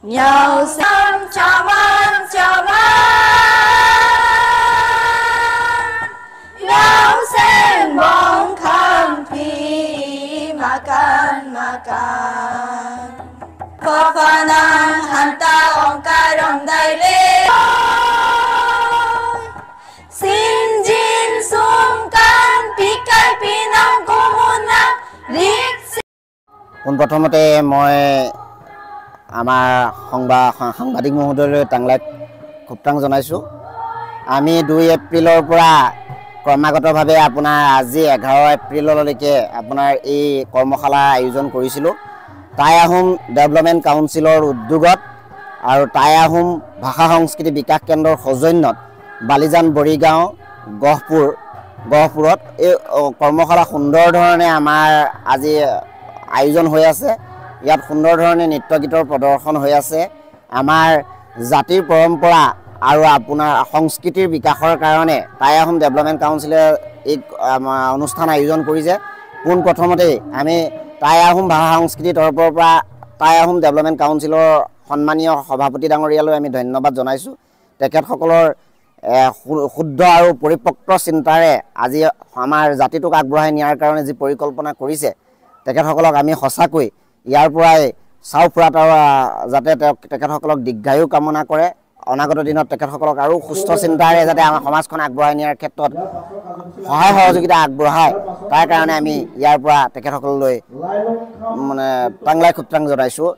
Nhau xăm cho man Nhau sen bong kham pi makan Papanang hanta ong karong dai le Sinjin sungkan pikai pinang kumuna rik পোনপ্ৰথমতে মই আমাৰ সাংবাদিক মহোদয়লৈ টাংলাক খুবটাং জনাইছোঁ। আমি 2 এপ্ৰিলৰ পৰা ক্ৰমাগতভাৱে আপোনাৰ আজি 11 এপ্ৰিললৈকে আপোনাৰ এই কৰ্মশালা আয়োজন কৰিছিলোঁ। টাই আহোম ডেভেলপমেণ্ট কাউন্সিলৰ উদ্যোগত আৰু টাই আহোম ভাষা সংস্কৃতি বিকাশ কেন্দ্ৰৰ সৌজন্যত বালিজান বৰিগাঁও গহপুৰত এই কৰ্মশালা সুন্দৰ ধৰণে আমাৰ আজি আয়োজন হৈ আছে। ইয়াত সুন্দৰ ধৰণে নৃত্য গীতৰ প্ৰদৰ্শন হৈ আছে। আমাৰ জাতিৰ পৰম্পৰা আৰু আপোনাৰ সংস্কৃতিৰ বিকাশৰ কাৰণে টাই আহোম ডেভেলপমেণ্ট কাউন্সিলে এই অনুষ্ঠান আয়োজন কৰিছে। পোনপ্ৰথমতে আমি টাই আহোম ভাষা সংস্কৃতিৰ তৰফৰ পৰা টাই আহোম ডেভেলপমেণ্ট কাউন্সিলৰ সন্মানীয় সভাপতি ডাঙৰীয়ালৈ আমি ধন্যবাদ জনাইছোঁ। তেখেতসকলৰ শুদ্ধ আৰু পৰিপক্ক চিন্তাৰে আজি আমাৰ জাতিটোক আগবঢ়াই নিয়াৰ কাৰণে যি পৰিকল্পনা কৰিছে তেখেতসকলক আমি সঁচাকৈ ইয়াৰ পৰাই চাও ফুৰাত যাতে তেখেতসকলক দীৰ্ঘায়ু কামনা কৰে। অনাগত দিনত তেখেতসকলক আৰু সুস্থ চিন্তাৰে যাতে আমাৰ সমাজখন আগবঢ়াই নিয়াৰ ক্ষেত্ৰত সহায় সহযোগিতা আগবঢ়ায় তাৰ কাৰণে আমি ইয়াৰ পৰা তেখেতসকললৈ টাংলাই খুবটাং জনাইছোঁ।